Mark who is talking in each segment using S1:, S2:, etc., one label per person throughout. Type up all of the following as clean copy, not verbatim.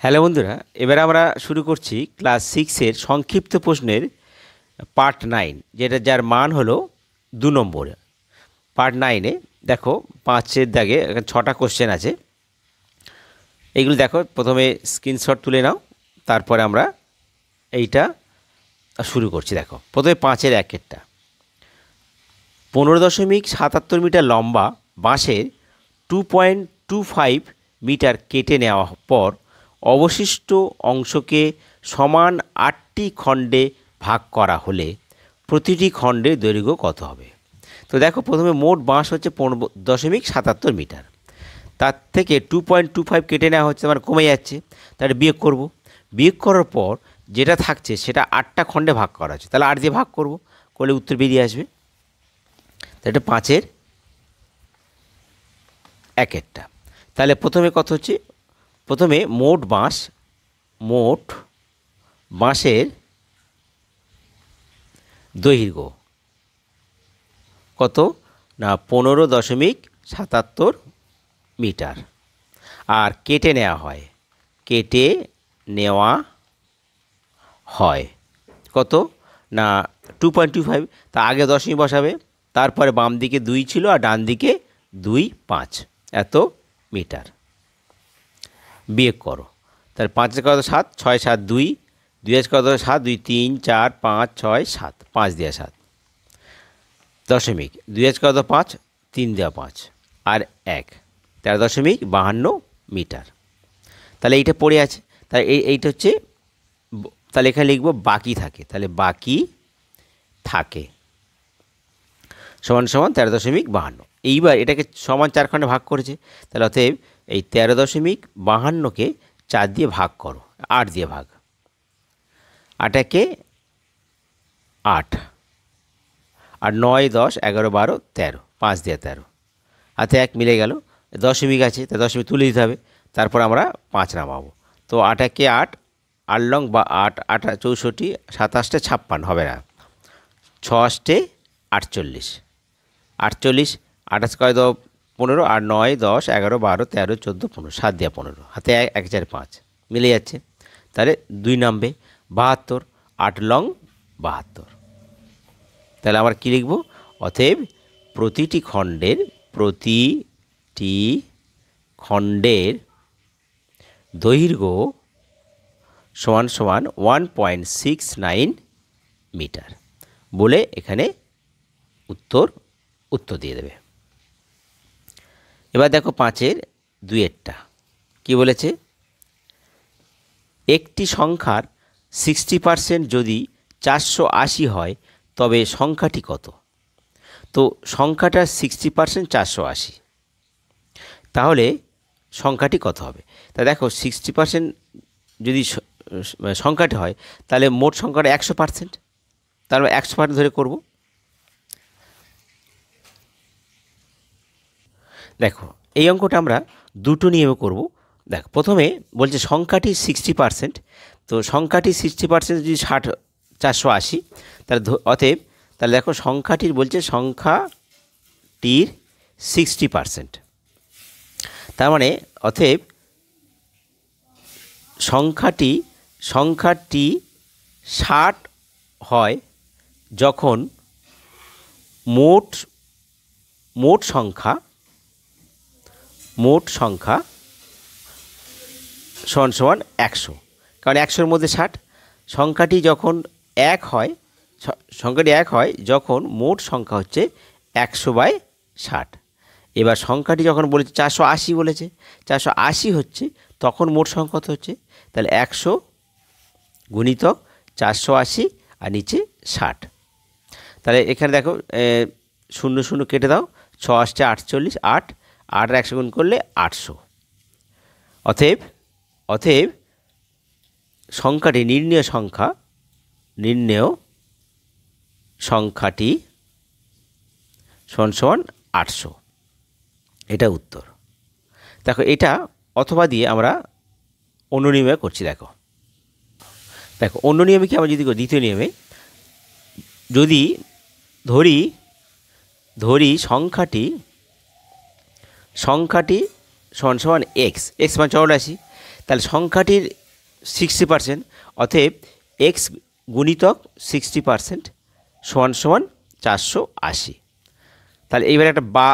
S1: Hello বন্ধুরা, এবার আমরা শুরু করছি ক্লাস 6-এর সংক্ষিপ্ত প্রশ্নের পার্ট 9, যেটা যার মান হলো 2 নম্বর। পার্ট 9-এ দেখো 5-এর দাগে এখানে 6টা কোশ্চেন আছে। এইগুলো দেখো, প্রথমে স্ক্রিনশট তুলে নাও, তারপরে আমরা এইটা শুরু করছি। দেখো প্রথমে 5-এর 1-এরটা, 15.77 মিটার লম্বা বাঁশের 2.25 মিটার কেটে নেওয়া পর অবশিষ্ট অংশকে সমান 8টি খণ্ডে ভাগ করা হলে প্রতিটি খণ্ডের দৈর্ঘ্য কত হবে? তো দেখো, প্রথমে মোট বাঁশ হচ্ছে 15.77 মিটার, তার থেকে 2.25 কেটে নেওয়া হচ্ছে, মানে কমে যাচ্ছে, তাহলে বিয়োগ করব। বিয়োগ করার পর যেটা থাকছে সেটা 8টা খণ্ডে ভাগ করা আছে, তাহলে 8 দিয়ে ভাগ করব, করলে উত্তর বেরিয়ে আসবে। তো এটা 5-এর 1-এরটা। তাহলে প্রথমে কত হচ্ছে, প্রথমে মোট বাঁশের দৈর্ঘ্য কত না 15.77 মিটার, আর কেটে নেওয়া হয় কত না 2.25। তা আগে দশমিক বসাবে, তারপরে বাম দিকে 2 ছিল আর ডান দিকে 2.5 এত মিটার। বিয়োগ করো, তাহলে 5 কত 7, 6 7 2, 2 কত 7, 2 3 4 5 6 7, 5 দিয়ে 7 দশমিক, 2 কত 5, 3 দেওয়া 5 আর 1, 13.52 মিটার। তাহলে এইটা পড়ে আছে, তাহলে এইটা হচ্ছে, তাহলে এখানে লিখব বাকি থাকে, তাহলে বাকি থাকে সমান সমান 13.52। এইবার এটাকে সমান 4 খণ্ডে ভাগ করেছে, তাহলে অতএব এই 13.52কে 4 দিয়ে ভাগ করো, 8 দিয়ে ভাগ, 8 8 আর 9 10 11 12 13, 5 দিয়ে 13, হাতে 1 মিলে গেল, দশমিক আছে, তা দশমিক তুলে দিতে হবে, তারপর আমরা 5 নামাবো। তো 8 8, 8 লং বা 8 8 64, 27 56 হবে না, 6 48, 48 28 কয় 15 আর 9 10 11 12 13 14 15, 7 দিয়ে 15, হাতে 1 4 5 মিলে যাচ্ছে, তাহলে 2 নামবে 72, 8 লং 72। তাহলে আমরা কী লিখব, অতএব প্রতিটি খণ্ডের দৈর্ঘ্য সমান সমান 1.69 মিটার বলে এখানে উত্তর দিয়ে দেবে। এবার দেখো 5-এর 2-এরটা কি বলেছে, একটি সংখ্যার 60% যদি 480 হয় তবে সংখ্যাটি কত? তো সংখ্যাটার 60% 480, তাহলে সংখ্যাটি কত হবে? তা দেখো 60% যদি সংখ্যাটি হয়, তাহলে মোট সংখ্যাটা 100%, তাহলে 100% ধরে করব। দেখো এই অঙ্কটা আমরা দুটো নিয়মে করব। দেখো প্রথমে বলছে সংখ্যাটি 60%, তো সংখ্যাটি 60% যদি 480, তাহলে অতএব তাহলে দেখো সংখ্যাটির বলছে সংখ্যাটির 60%, তার মানে অতএব সংখ্যাটি 60 হয় যখন মোট সংখ্যা সমান 100, কারণ 100-এর মধ্যে 60। সংখ্যাটি যখন 1 হয় যখন মোট সংখ্যা হচ্ছে 100/60। এবার সংখ্যাটি যখন বলেছে 480 বলেছে, 480 হচ্ছে, তখন মোট সংখ্যা কত হচ্ছে, তাহলে 100 গুণিতক 480 আর নিচে 60। তাহলে এখানে দেখো 0 0 কেটে দাও, 6 আসছে 48, 8 আর 100 গুণ করলে 800। অতএব সংখ্যাটি নির্ণেয় সংখ্যাটি সমান 800, এটা উত্তর। দেখো এটা অথবা দিয়ে আমরা অন্য নিয়মে করছি। দেখো অন্য নিয়মে কি আমরা যদি দ্বিতীয় নিয়মে যদি ধরি সংখ্যাটি সমান এক্স মানে 84, তাহলে সংখ্যাটির 60%, অতএব এক্স গুণিতক 60% সমান সমান 480। তাহলে এইবার একটা বা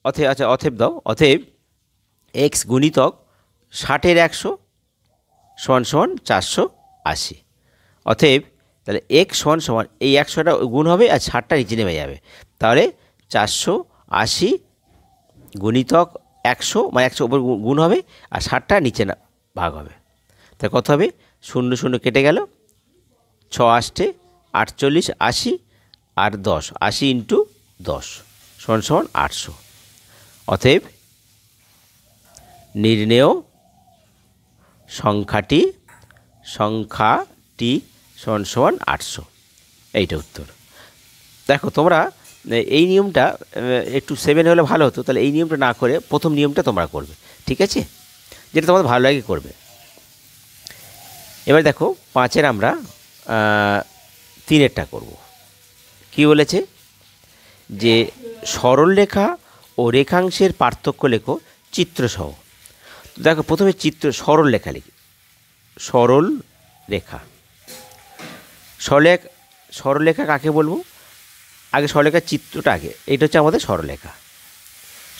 S1: অতএব, আচ্ছা অতএব দাও, অতএব এক্স গুণিতক 60-এর 100 সমান সমান 480। অতএব তাহলে এক্স সমান সমান এই 100টা গুণ হবে আর 60টা নিচে নেমে যাবে, তাহলে 480 গুণিতক 100, মানে 100 উপর গুণ হবে আর 60টা নিচে না ভাগ হবে। তাহলে কত হবে? 0 0 কেটে গেল, 6 8 48, 80 আর 10, 80 × 10 সমান সমান 800। অতএব নির্ণেয় সংখ্যাটি সমান সমান 800। এইটা উত্তর। দেখো তোমরা এই নিয়মটা একটু 7 হলে ভালো হতো, তাহলে এই নিয়মটা না করে প্রথম নিয়মটা তোমরা করবে, ঠিক আছে, যেটা তোমাদের ভালো লাগে করবে। এবার দেখো 5-এর আমরা 3-এরটা করব। কি বলেছে যে সরলরেখা ও রেখাংশের পার্থক্য লেখো চিত্রসহ। তো দেখো প্রথমে সরলরেখা লিখি। সরলরেখা কাকে বলবো? আগে সরলরেখার চিত্রটা আগে। এইটা হচ্ছে আমাদের সরলরেখা।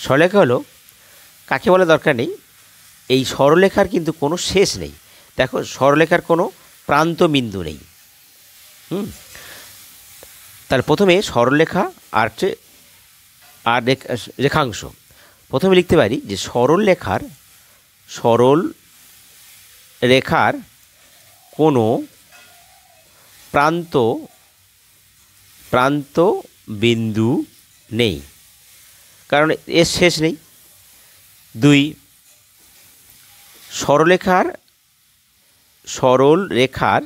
S1: সরলরেখা হলো কাকে বলা দরকার নেই, এই সরলরেখার কিন্তু কোনো শেষ নেই। দেখো সরলরেখার কোনো প্রান্ত বিন্দু নেই। তাহলে প্রথমে সরলরেখা আর রেখাংশ। প্রথমে লিখতে পারি যে সরলরেখার কোনো প্রান্ত বিন্দু নেই, কারণ এর শেষ নেই। 2, সরলরেখার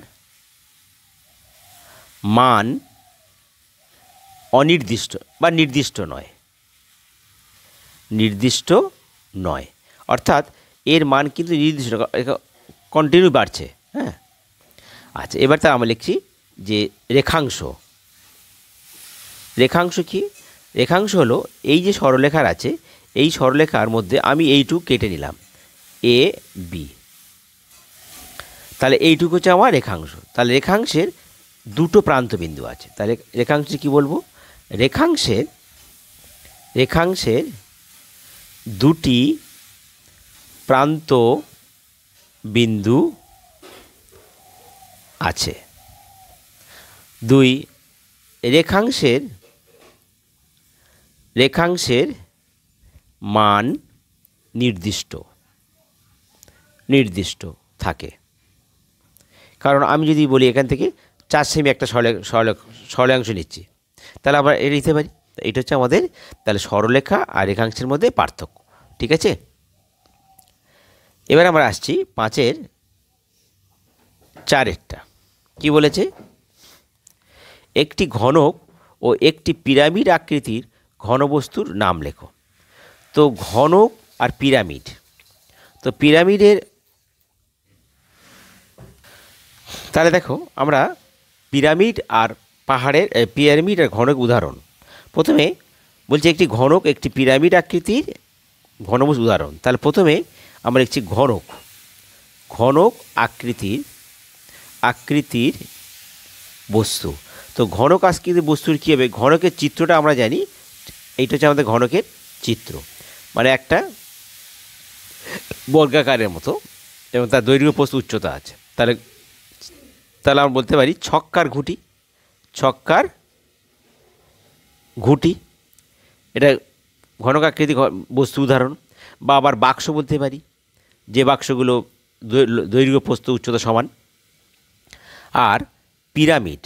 S1: মান অনির্দিষ্ট বা নির্দিষ্ট নয়, অর্থাৎ এর মান কিন্তু নির্দিষ্ট, কন্টিনিউ বাড়ছে। হ্যাঁ, আচ্ছা, এবার তার আমরা লিখছি যে রেখাংশ কি? রেখাংশ হলো এই যে সরলরেখার আছে, এই সরলরেখার মধ্যে আমি এইটুকু কেটে নিলাম, এ বি, তাহলে এইটুকু হচ্ছে আমার রেখাংশ। তাহলে রেখাংশের দুটো প্রান্ত বিন্দু আছে। তাহলে রেখাংশে কি বলবো? রেখাংশের দুটি প্রান্ত বিন্দু আছে। 2, রেখাংশের মান নির্দিষ্ট থাকে। কারণ আমি যদি বলি এখান থেকে 4 সেমি একটা সরলাংশ নিচ্ছি, তাহলে আমরা এটা নিতে পারি। এটা হচ্ছে আমাদের তাহলে সরলরেখা আর রেখাংশের মধ্যে পার্থক্য, ঠিক আছে। এবার আমরা আসছি 5-এর 4-এরটা। কি বলেছে? একটি ঘনক ও একটি পিরামিড আকৃতির ঘনবস্তুর নাম লেখো। তো ঘনক আর পিরামিড, তো পিরামিডের, তাহলে দেখো আমরা পিরামিড আর ঘনক উদাহরণ। প্রথমে বলছি একটি ঘনক একটি পিরামিড আকৃতির ঘনবস্তু উদাহরণ। তাহলে প্রথমে আমরা লিখছি ঘনক আকৃতির বস্তু। তো ঘনক আকৃতির বস্তুর কী হবে? ঘনকের চিত্রটা আমরা জানি, এইটা হচ্ছে আমাদের ঘনকের চিত্র, মানে একটা বর্গাকারের মতো এবং তার দৈর্ঘ্য প্রস্থ উচ্চতা আছে। তাহলে আমরা বলতে পারি ছক্কার ঘুঁটি, এটা ঘনক আকৃতি বস্তু উদাহরণ। বা আবার বাক্স বলতে পারি, যে বাক্সগুলো দৈর্ঘ্য প্রস্থ উচ্চতা সমান। আর পিরামিড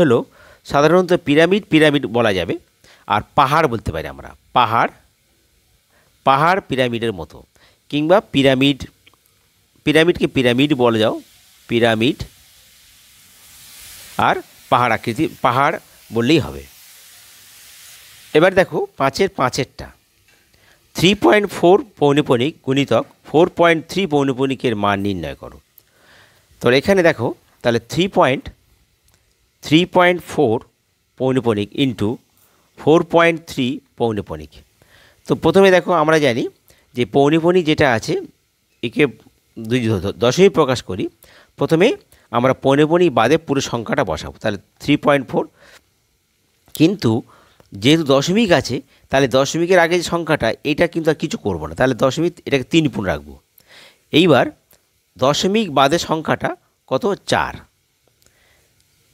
S1: হলো সাধারণত পিরামিড বলা যাবে। আর পাহাড় বলতে পারি আমরা, পাহাড় পিরামিডের মতো, কিংবা পিরামিডকে পিরামিড বলে যাও, পিরামিড, আর পাহাড় আকৃতি পাহাড় বললেই হবে। এবার দেখো 5-এর 5-এরটা 3.4 পৌনঃপুনিক গুণিতক 4.3 পৌনঃপুনিকের মান নির্ণয় করো। তো এখানে দেখো তাহলে 3.4 পৌনঃপুনিক ইন্টু 4.3 পৌনঃপুনিক। তো প্রথমে দেখো আমরা জানি যে পৌনিপনি যেটা আছে একে দুই দশমিক প্রকাশ করি। প্রথমে আমরা পৌনিপনি বাদে পুরো সংখ্যাটা বসাবো, তাহলে 3.4। কিন্তু যেহেতু দশমিক আছে তাহলে দশমিকের আগে যে সংখ্যাটা এটা কিন্তু আর কিছু করব না, তাহলে দশমিক এটাকে 3 পুন রাখবো। এইবার দশমিক বাদে সংখ্যাটা কত, 4,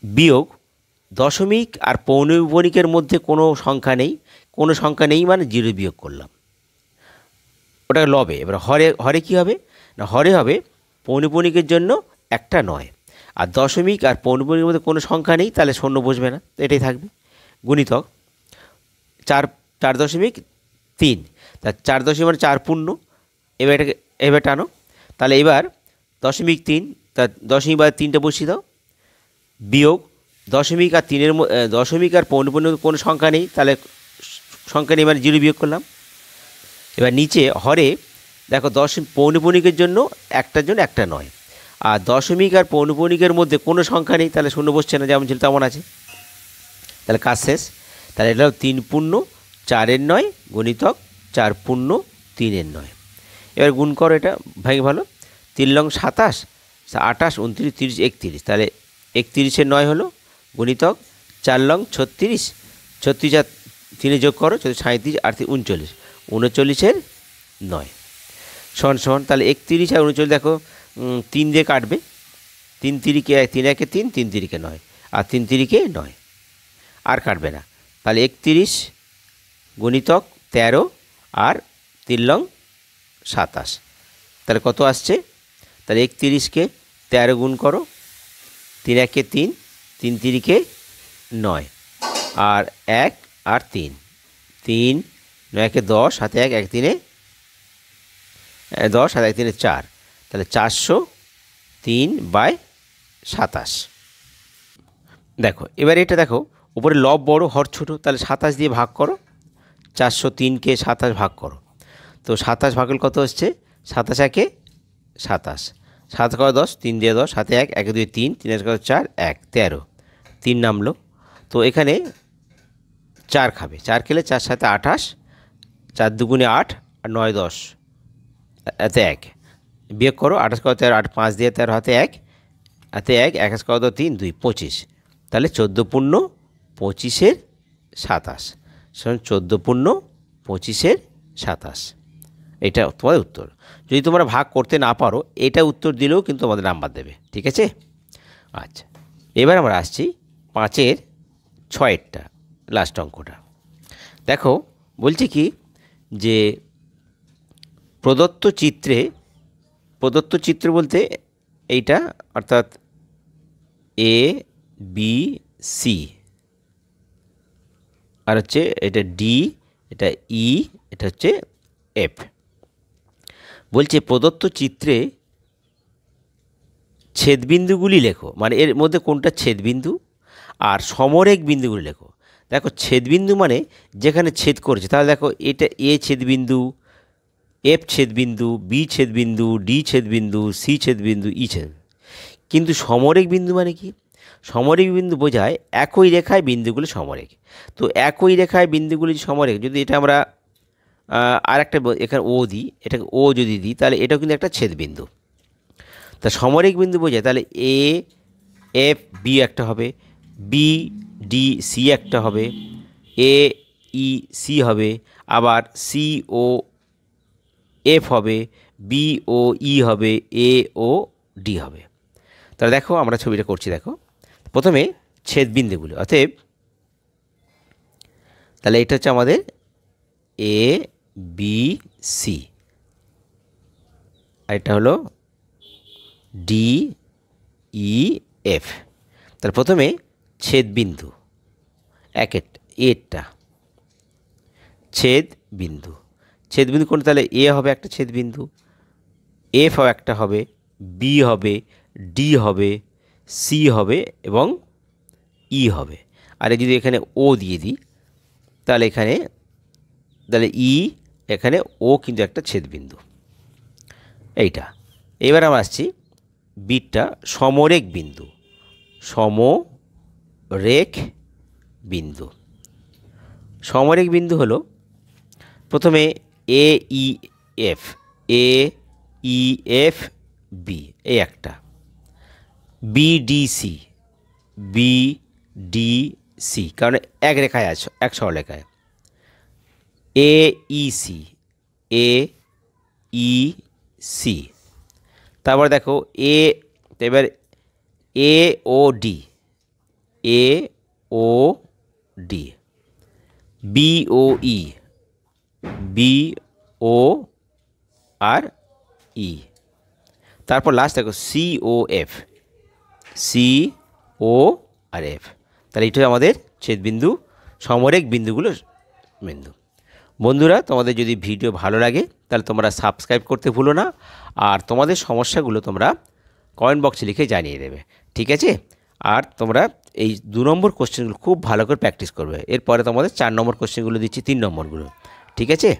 S1: বিয়োগ দশমিক আর পৌনপণিকের মধ্যে কোনো সংখ্যা নেই, কোনো সংখ্যা নেই মানে 0 বিয়োগ করলাম, ওটা লবে। এবার হরে কী হবে না, হরে হবে পৌনপণিকের জন্য একটা 9, আর দশমিক আর পৌনপণিকের মধ্যে কোনো সংখ্যা নেই তাহলে 0 বসবে না, তো এটাই থাকবে। গুণিতক 4.3, তা 4.4 পূর্ণ। এবার এটাকে এবার টানো, তাহলে এবার 0.3, তা দশমিক বাদ 3টা বসিয়ে দাও, বিয়োগ দশমিক আর 3-এর দশমিক আর পৌনপণিকের কোনো সংখ্যা নেই তাহলে সংখ্যা নেই মানে 0 বিয়োগ করলাম। এবার নিচে হরে দেখো পৌনপণিকের জন্য একটার জন্য একটা 9, আর দশমিক আর পৌনপণিকের মধ্যে কোনো সংখ্যা নেই তাহলে 0 বসছে না, যেমন ছিল তেমন আছে, তাহলে কাজ শেষ। তাহলে এটা হলো 3 পূর্ণ 4-এর 9 গুণিতক 4 পূর্ণ 3-এর 9। এবার গুণ করো এটা ভাই ভালো, 3 লং 27, 28, 29, 30, 31, তাহলে 31-এর 9 হলো গুণিতক 4 লং 36, 36 আর 3 যোগ করো 37, আর 39, 39-এর 9 সমান সমান। তাহলে 31 আর 39 দেখো 3 দিয়ে কাটবে, 3 তিরিকে 3 একে 3, 3 তিরিকে 9, আর 3 তিরিকে 9 আর কাটবে না, তাহলে 31 গুণিতক 13 আর 3 লং 27, তাহলে কত আসছে, তাহলে 31কে 13 গুণ করো, 3 একে 3, 3 তিরিকে 9, আর 1 আর 3, 3, 9 একে 10, হাতে 1, 1 3-এ 10, আর 1 3-এ 4, তাহলে 403/27। দেখো এবার এটা দেখো উপরে লব বড় হর ছোটো, তাহলে 27 দিয়ে ভাগ করো, 403কে 27 ভাগ করো, তো 27 ভাগল কত হচ্ছে, 27 একে 27, 7 করে 10, 3 দিয়ে 10, হাতে 1, 1 2 3, 3 1 4, 1 13, 3 নামলো। তো এখানে 4 খাবে, 4 খেলে 4 7 28, 4 দুগুণে 8, আর 9 10, হাতে 1 বিয়োগ করো, 28 করে 13, 8 5 দিয়ে 13, হাতে 1, হাতে 1, 1 করে 3 2 25, তাহলে 14 পূর্ণ 25-এর 27, 14 পূর্ণ 25-এর 27, এটা তোমাদের উত্তর। যদি তোমরা ভাগ করতে না পারো এটা উত্তর দিলেও কিন্তু তোমাদের নাম্বার দেবে, ঠিক আছে। আচ্ছা এবার আমরা আসছি 5-এর 6-এরটা লাস্ট অঙ্কটা। দেখো বলছি কি যে প্রদত্ত চিত্র বলতে এইটা অর্থাৎ এ বি সি, আর হচ্ছে এটা ডি, এটা ই, এটা হচ্ছে এফ। বলছে প্রদত্ত চিত্রে ছেদবিন্দুগুলি লেখো, মানে এর মধ্যে কোনটা ছেদবিন্দু, আর সমরেখ বিন্দুগুলি লেখো। দেখো ছেদবিন্দু মানে যেখানে ছেদ করেছে, তাহলে দেখো এটা এ ছেদবিন্দু, এফ ছেদবিন্দু, বি ছেদবিন্দু, ডি ছেদবিন্দু, সি ছেদবিন্দু, ই ছেদ। কিন্তু সমরেখ বিন্দু মানে কি, সমরেখ বিন্দু বোঝায় একই রেখায় বিন্দুগুলি সমরেখ। তো একই রেখায় বিন্দুগুলি সমরেখ, যদি এটা আমরা আর একটা এখানে ও দিই, এটাকে ও যদি দিই তাহলে এটাও কিন্তু একটা ছেদবিন্দু। তা সমরেখ বিন্দু বোঝায়, তাহলে এ এফ বি একটা হবে, বি ডি সি একটা হবে, এ ই সি হবে, আবার সি ও এফ হবে, বি ও ই হবে, এ ও ডি হবে। তাহলে দেখো আমরা ছবিটা করছি, দেখো প্রথমে ছেদবিন্দুগুলো, অতএব তাহলে এটা হচ্ছে আমাদের এ বি সি, আর এটা হলো ডি ই এফ। তাহলে প্রথমে ছেদবিন্দু এরটা ছেদবিন্দু কোন, তাহলে এ হবে একটা ছেদবিন্দু, এফ একটা হবে, বি হবে, ডি হবে, সি হবে এবং ই হবে। আর যদি এখানে ও দিয়ে দিই তাহলে ই, এখানে ও কিন্তু একটা ছেদবিন্দু এইটা। এবার আমরা আসছি বিটা সমরেখ বিন্দু, সমরেখ বিন্দু হলো প্রথমে এ ই এফ, এ ই এফ বি, এই একটা। বিডিসি, বিডিসি কারণ এক রেখায় আছে, এক সরলরেখায়। এ ইসি, এ ই সি। তারপর দেখো এ, এবার এ ও ডি, এ ও ডি। বি ও ই, বি ও আর ই। তারপর লাস্ট দেখো সি ও এফ, সি ও আর এফ। তাহলে এইটা আমাদের ছেদবিন্দু, সমরেখ বিন্দুগুলো বিন্দু। বন্ধুরা, তোমাদের যদি ভিডিও ভালো লাগে তাহলে তোমরা সাবস্ক্রাইব করতে ভুলো না, আর তোমাদের সমস্যাগুলো তোমরা কমেন্ট বক্সে লিখে জানিয়ে দেবে, ঠিক আছে? আর তোমরা এই 2 নম্বর কোশ্চেনগুলো খুব ভালো করে প্র্যাকটিস করবে। এরপরে তোমাদের 4 নম্বর কোশ্চেনগুলো দিচ্ছি, 3 নম্বরগুলো, ঠিক আছে?